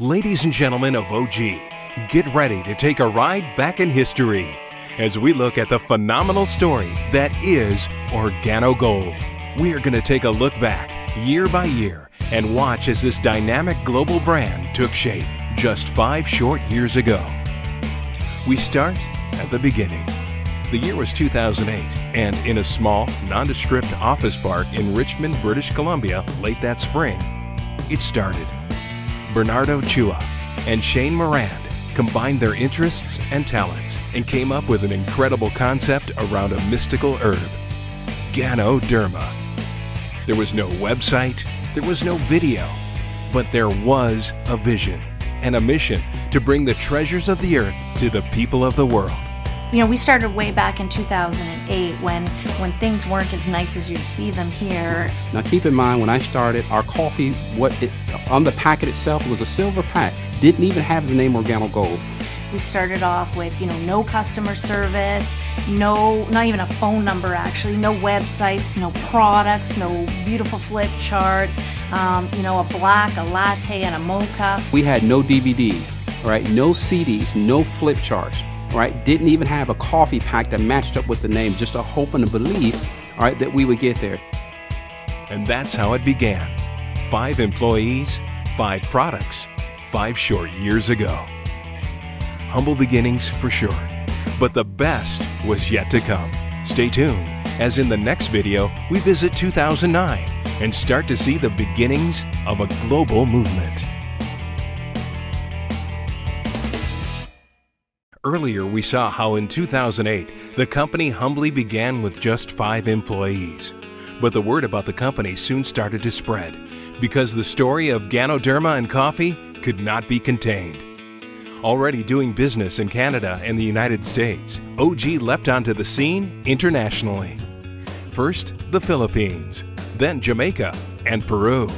Ladies and gentlemen of OG, get ready to take a ride back in history as we look at the phenomenal story that is Organo Gold. We are going to take a look back year by year and watch as this dynamic global brand took shape just 5 short years ago. We start at the beginning. The year was 2008, and in a small, nondescript office park in Richmond, British Columbia, late that spring, it started. Bernardo Chua and Shane Morand combined their interests and talents and came up with an incredible concept around a mystical herb, GANODERMA. There was no website, there was no video, but there was a vision and a mission to bring the treasures of the earth to the people of the world. You know, we started way back in 2008 when things weren't as nice as you see them here. Now keep in mind, when I started, our coffee, on the packet itself, it was a silver pack. Didn't even have the name Organo Gold. We started off with, no customer service, not even a phone number actually, no websites, no products, no beautiful flip charts, a black, a latte, and a mocha. We had no DVDs, right? No CDs, no flip charts. Right, didn't even have a coffee pack that matched up with the name, just a hope and a belief, all right, that we would get there. And that's how it began. 5 employees, 5 products, 5 short years ago. Humble beginnings for sure, but the best was yet to come. Stay tuned, as in the next video, we visit 2009 and start to see the beginnings of a global movement. Earlier, we saw how in 2008, the company humbly began with just 5 employees. But the word about the company soon started to spread because the story of GANODERMA and coffee could not be contained. Already doing business in Canada and the United States, OG leapt onto the scene internationally. First, the Philippines, then Jamaica and Peru.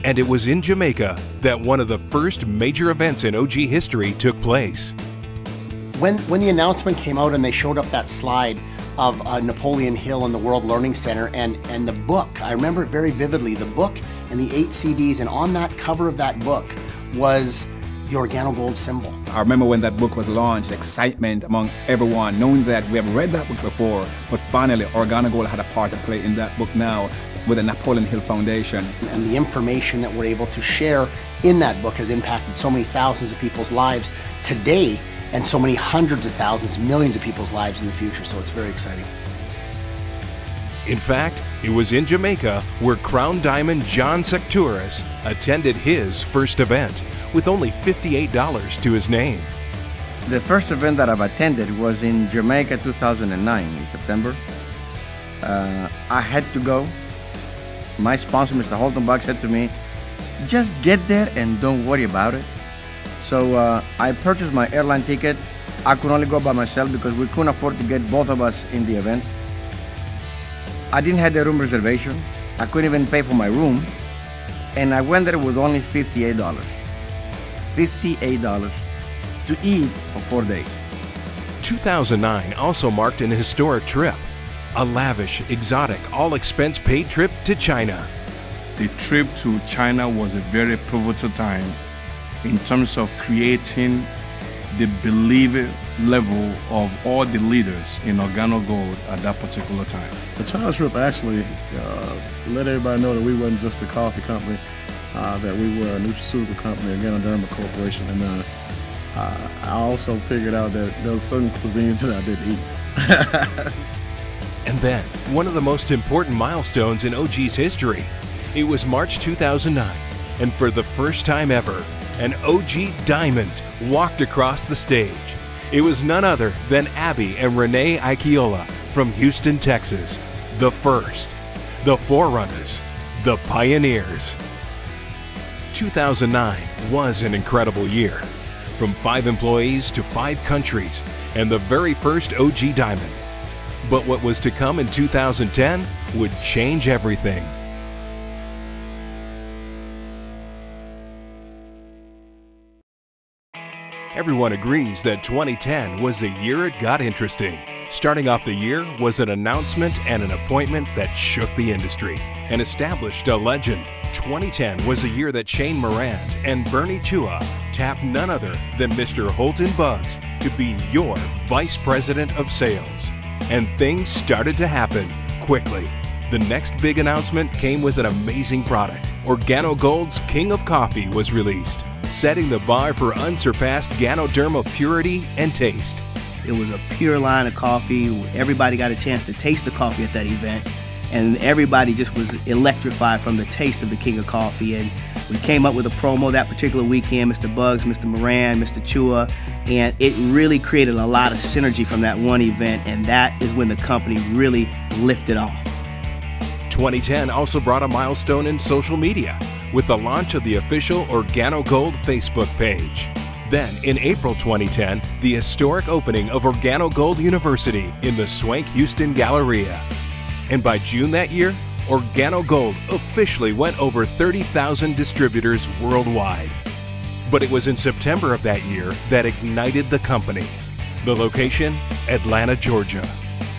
And it was in Jamaica that one of the first major events in OG history took place. When the announcement came out and they showed up that slide of Napoleon Hill and the World Learning Center and the book, I remember it very vividly, the book and the 8 CDs, and on that cover of that book was the Organo Gold symbol. I remember when that book was launched, excitement among everyone, knowing that we have read that book before, but finally Organo Gold had a part to play in that book now with the Napoleon Hill Foundation. And the information that we're able to share in that book has impacted so many thousands of people's lives today, and so many hundreds of thousands, millions of people's lives in the future, so it's very exciting. In fact, it was in Jamaica where Crown Diamond John Secturis attended his first event with only $58 to his name. The first event that I've attended was in Jamaica 2009 in September. I had to go. My sponsor, Mr. Holtenbach, said to me, just get there and don't worry about it. So I purchased my airline ticket. I could only go by myself because we couldn't afford to get both of us in the event. I didn't have the room reservation. I couldn't even pay for my room. And I went there with only $58. $58 to eat for 4 days. 2009 also marked an historic trip. A lavish, exotic, all-expense paid trip to China. The trip to China was a very pivotal time in terms of creating the belief level of all the leaders in Organo Gold at that particular time. The China trip actually let everybody know that we wasn't just a coffee company, that we were a nutraceutical company, a GANODERMA corporation, and I also figured out that there were certain cuisines that I didn't eat. And then, one of the most important milestones in OG's history. It was March 2009, and for the first time ever, an OG Diamond walked across the stage. It was none other than Abby and Renee Aikiola from Houston, Texas. The first, the forerunners, the pioneers. 2009 was an incredible year. From 5 employees to 5 countries, and the very first OG Diamond. But what was to come in 2010 would change everything. Everyone agrees that 2010 was the year it got interesting. Starting off the year was an announcement and an appointment that shook the industry and established a legend, 2010 was a year that Shane Moran and Bernie Chua tapped none other than Mr. Holton Buggs to be your Vice President of Sales. And things started to happen quickly. The next big announcement came with an amazing product. Organo Gold's King of Coffee was released, setting the bar for unsurpassed GANODERMA purity and taste. It was a pure line of coffee. Everybody got a chance to taste the coffee at that event, and everybody just was electrified from the taste of the King of Coffee. And we came up with a promo that particular weekend, Mr. Buggs, Mr. Moran, Mr. Chua, and it really created a lot of synergy from that one event, and that is when the company really lifted off. 2010 also brought a milestone in social media with the launch of the official Organo Gold Facebook page. Then, in April 2010, the historic opening of Organo Gold University in the Swank Houston Galleria. And by June that year, Organo Gold officially went over 30,000 distributors worldwide. But it was in September of that year that ignited the company. The location, Atlanta, Georgia.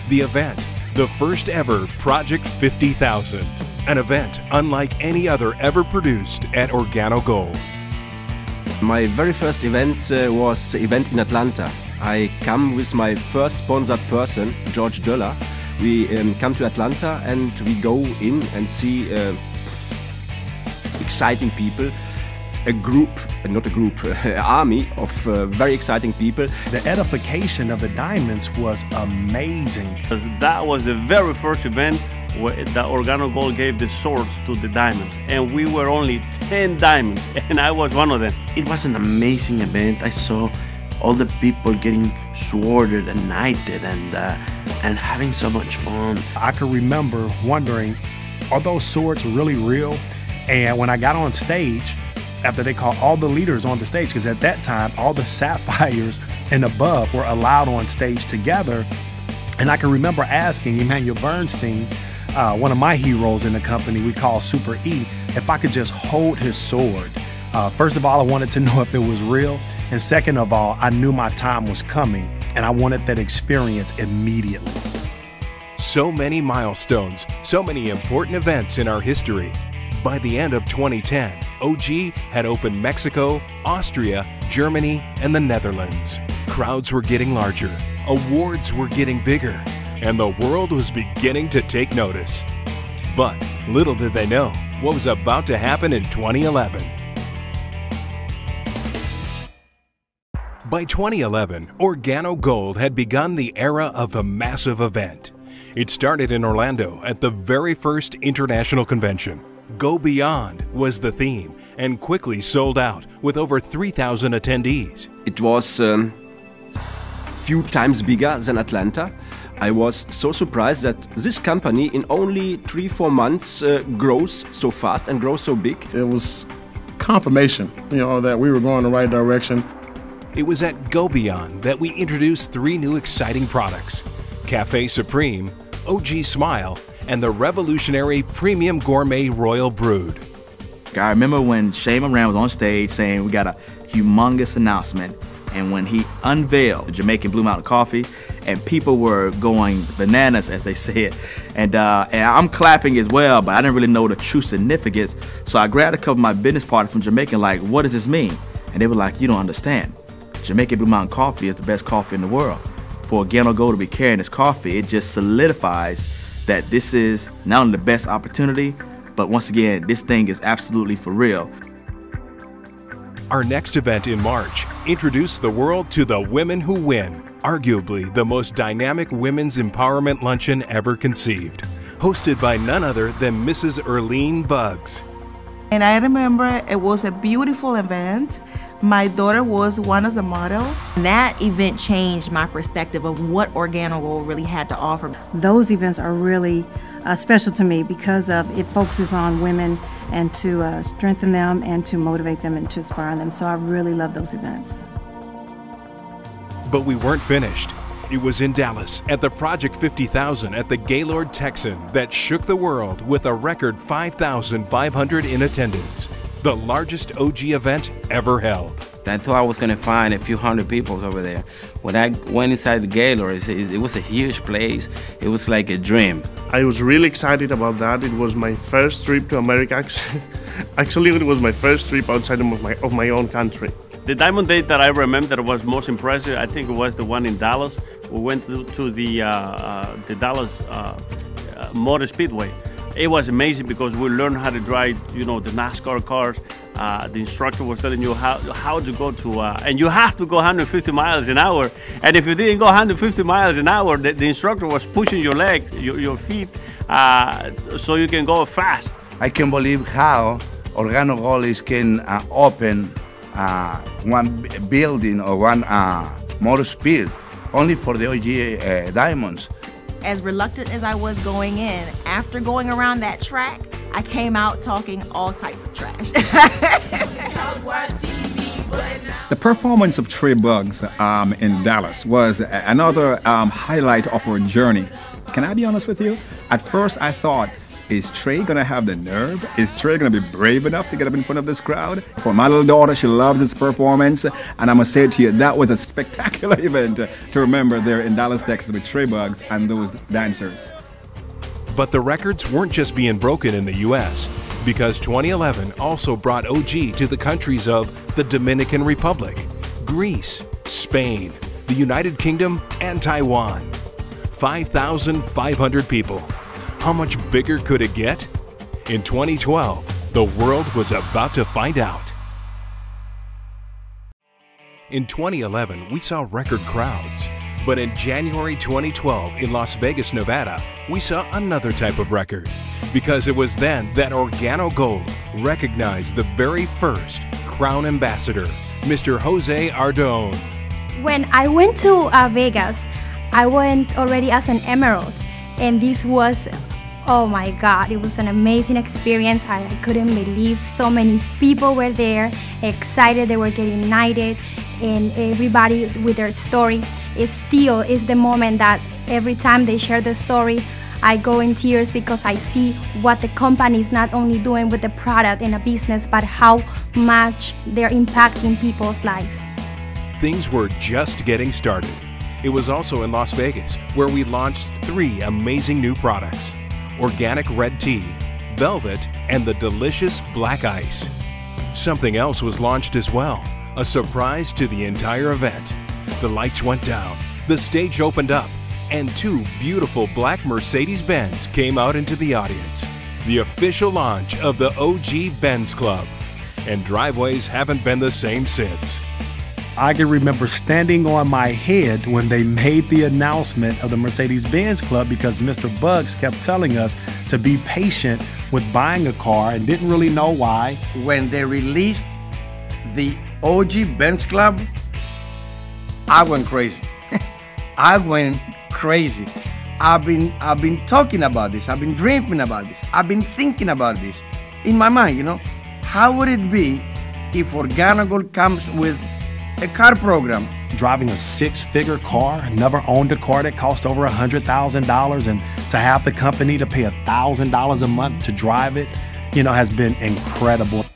The event, the first ever Project 50,000, an event unlike any other ever produced at Organo Gold. My very first event was an event in Atlanta. I come with my first sponsored person, George Döller. We come to Atlanta and we go in and see exciting people, an army of very exciting people. The edification of the diamonds was amazing. That was the very first event where the Organo Gold gave the swords to the diamonds, and we were only 10 diamonds, and I was one of them. It was an amazing event. I saw all the people getting sworded and knighted and having so much fun. I could remember wondering, are those swords really real? And when I got on stage, after they called all the leaders on the stage, because at that time, all the sapphires and above were allowed on stage together. And I can remember asking Emmanuel Bernstein, one of my heroes in the company we call Super E, if I could just hold his sword. First of all, I wanted to know if it was real. And second of all, I knew my time was coming and I wanted that experience immediately. So many milestones, so many important events in our history. By the end of 2010, OG had opened Mexico, Austria, Germany, and the Netherlands. Crowds were getting larger, awards were getting bigger, and the world was beginning to take notice. But little did they know what was about to happen in 2011. By 2011, Organo Gold had begun the era of the massive event. It started in Orlando at the very first international convention. Go Beyond was the theme and quickly sold out with over 3,000 attendees. It was few times bigger than Atlanta. I was so surprised that this company in only 3-4 months grows so fast and grows so big. It was confirmation, that we were going the right direction. It was at Go Beyond that we introduced 3 new exciting products: Cafe Supreme, OG Smile, and the revolutionary Premium Gourmet Royal Brood. I remember when Shane Moran was on stage saying we got a humongous announcement, and when he unveiled the Jamaican Blue Mountain Coffee, and people were going bananas, as they said, and I'm clapping as well, but I didn't really know the true significance, so I grabbed a couple of my business partners from Jamaica, like, what does this mean? And they were like, you don't understand. Jamaican Blue Mountain Coffee is the best coffee in the world. For Organo Gold to be carrying this coffee, it just solidifies that this is not only the best opportunity, but once again, this thing is absolutely for real. Our next event in March introduced the world to the Women Who Win, arguably the most dynamic women's empowerment luncheon ever conceived, hosted by none other than Mrs. Erlene Buggs. And I remember it was a beautiful event. My daughter was one of the models. That event changed my perspective of what Organo Gold really had to offer. Those events are really special to me because it focuses on women and to strengthen them and to motivate them and to inspire them. So I really love those events. But we weren't finished. It was in Dallas at the Project 50,000 at the Gaylord Texan that shook the world with a record 5,500 in attendance, the largest OG event ever held. I thought I was going to find a few hundred people over there. When I went inside the Gaylord, it was a huge place. It was like a dream. I was really excited about that. It was my first trip to America, Actually, it was my first trip outside of my own country. The diamond date that I remember that was most impressive, I think it was the one in Dallas. We went to the Dallas Motor Speedway. It was amazing because we learned how to drive, the NASCAR cars. The instructor was telling you how to go to, and you have to go 150 miles an hour. And if you didn't go 150 miles an hour, the instructor was pushing your legs, your feet, so you can go fast. I can't believe how Organo Gold can open one building or one motor speed only for the OG diamonds. As reluctant as I was going in, after going around that track, I came out talking all types of trash. The performance of Trey Bugs in Dallas was another highlight of our journey. Can I be honest with you? At first I thought, is Trey gonna have the nerve? Is Trey gonna be brave enough to get up in front of this crowd? For my little daughter, she loves his performance, and I'm gonna say to you, that was a spectacular event to remember there in Dallas, Texas with Trey Bugs and those dancers. But the records weren't just being broken in the US, because 2011 also brought OG to the countries of the Dominican Republic, Greece, Spain, the United Kingdom, and Taiwan. 5,500 people. How much bigger could it get? In 2012, the world was about to find out. In 2011, we saw record crowds. But in January 2012 in Las Vegas, Nevada, we saw another type of record. Because it was then that Organo Gold recognized the very first Crown Ambassador, Mr. Jose Ardon. When I went to Vegas, I went already as an emerald. And this was, oh my God, it was an amazing experience. I couldn't believe so many people were there, excited, they were getting knighted, and everybody with their story. It still is the moment that every time they share the story, I go in tears because I see what the company is not only doing with the product and a business, but how much they're impacting people's lives. Things were just getting started. It was also in Las Vegas where we launched 3 amazing new products: organic red tea, velvet, and the delicious black ice. Something else was launched as well, a surprise to the entire event. The lights went down, the stage opened up, and 2 beautiful black Mercedes-Benz came out into the audience. The official launch of the OG Benz Club. And driveways haven't been the same since. I can remember standing on my head when they made the announcement of the Mercedes-Benz Club, because Mr. Bugs kept telling us to be patient with buying a car and didn't really know why. When they released the OG Benz Club, I went crazy. I went crazy. I've been talking about this. I've been dreaming about this. I've been thinking about this in my mind, How would it be if Organo Gold comes with a car program? Driving a 6-figure car, never owned a car that cost over $100,000, and to have the company to pay $1,000 a month to drive it, has been incredible.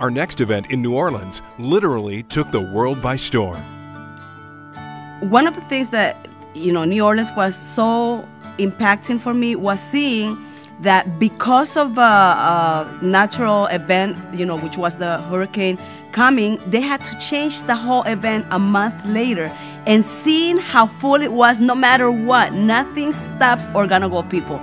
Our next event in New Orleans literally took the world by storm. One of the things that, New Orleans was so impacting for me was seeing that because of a natural event, which was the hurricane coming, they had to change the whole event a month later. And seeing how full it was, no matter what, nothing stops Organo Gold people.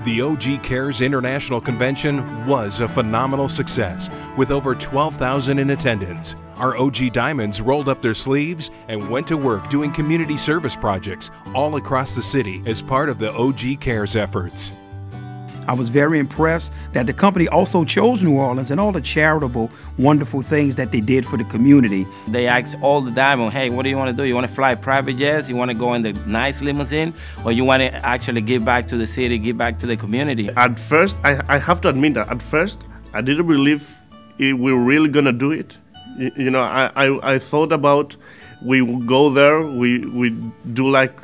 The OG Cares International Convention was a phenomenal success, with over 12,000 in attendance. Our OG Diamonds rolled up their sleeves and went to work doing community service projects all across the city as part of the OG Cares efforts. I was very impressed that the company also chose New Orleans and all the charitable, wonderful things that they did for the community. They asked all the diamond, hey, what do you want to do? You want to fly private jets? You want to go in the nice limousine? Or you want to actually give back to the city, give back to the community? At first, I have to admit that at first, I didn't believe we were really going to do it. I thought about, we would go there, we do like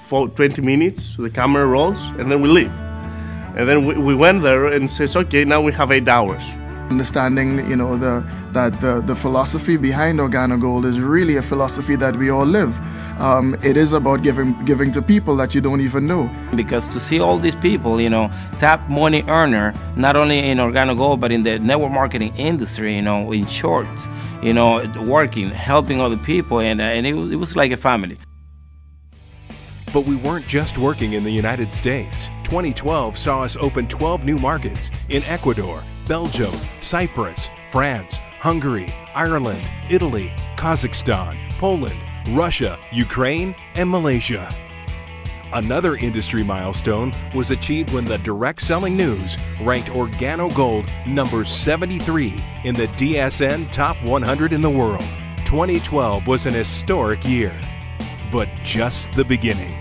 20 minutes, the camera rolls, and then we leave. And then we went there and says, okay, now we have 8 hours. Understanding, that the philosophy behind Organo Gold is really a philosophy that we all live. it is about giving to people that you don't even know. Because to see all these people, top money earner, not only in Organo Gold, but in the network marketing industry, in shorts, working, helping other people, and it was like a family. But we weren't just working in the United States. 2012 saw us open 12 new markets in Ecuador, Belgium, Cyprus, France, Hungary, Ireland, Italy, Kazakhstan, Poland, Russia, Ukraine, and Malaysia. Another industry milestone was achieved when the Direct Selling News ranked Organo Gold number 73 in the DSN Top 100 in the world. 2012 was an historic year, but just the beginning.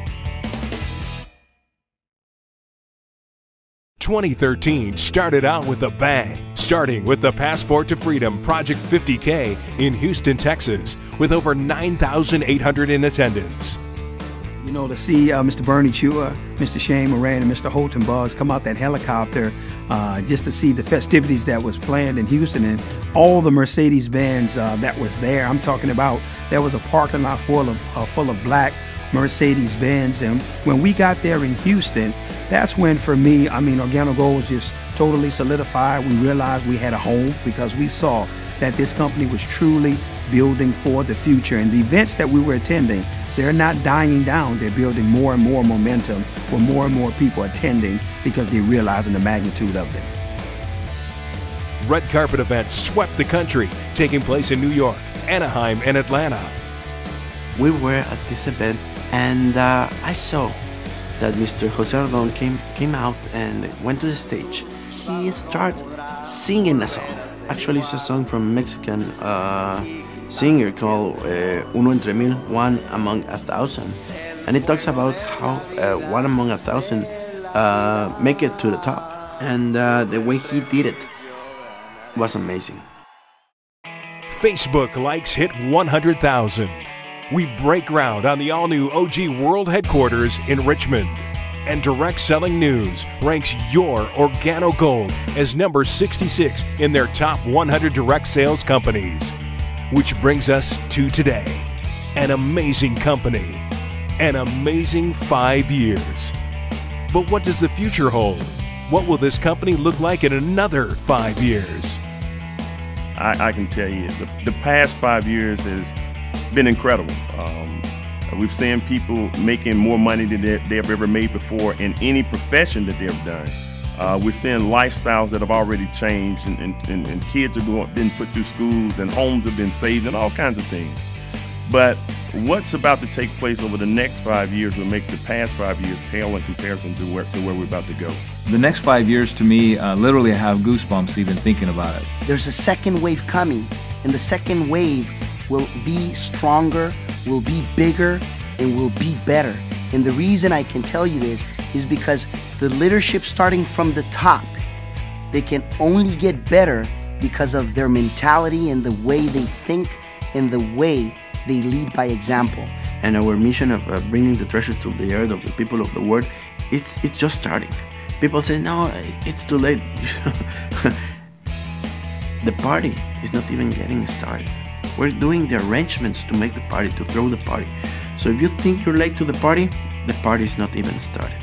2013 started out with a bang, starting with the Passport to Freedom Project 50K in Houston, Texas, with over 9,800 in attendance. To see Mr. Bernie Chua, Mr. Shane Moran, and Mr. Holton Buggs come out that helicopter just to see the festivities that was planned in Houston and all the Mercedes-Benz that was there. I'm talking about there was a parking lot full of black Mercedes-Benz, and when we got there in Houston, that's when, for me, Organo Gold was just totally solidified. We realized we had a home because we saw that this company was truly building for the future. And the events that we were attending, they're not dying down. They're building more and more momentum with more and more people attending because they're realizing the magnitude of them. Red carpet events swept the country, taking place in New York, Anaheim, and Atlanta. We were at this event, and I saw that Mr. Jose Ordon came out and went to the stage. He started singing a song. Actually, it's a song from a Mexican singer called Uno Entre Mil, One Among a Thousand. And it talks about how one among a thousand make it to the top. And the way he did it was amazing. Facebook likes hit 100,000. We break ground on the all-new OG World Headquarters in Richmond. And Direct Selling News ranks your Organo Gold as number 66 in their top 100 direct sales companies. Which brings us to today. An amazing company. An amazing 5 years. But what does the future hold? What will this company look like in another 5 years? I can tell you, the past 5 years has been incredible. We've seen people making more money than they've ever made before in any profession that they've done. We're seeing lifestyles that have already changed, and kids are been put through schools, and homes have been saved, and all kinds of things. But what's about to take place over the next 5 years will make the past 5 years pale in comparison to where we're about to go. The next 5 years, to me, literally I have goosebumps even thinking about it. There's a second wave coming, and the second wave will be stronger, will be bigger, and will be better. And the reason I can tell you this is because the leadership starting from the top, they can only get better because of their mentality and the way they think and the way they lead by example. And our mission of bringing the treasure to the earth of the people of the world, it's just starting. People say, no, it's too late. The party is not even getting started. We're doing the arrangements to make the party, to throw the party. So if you think you're late to the party is not even started.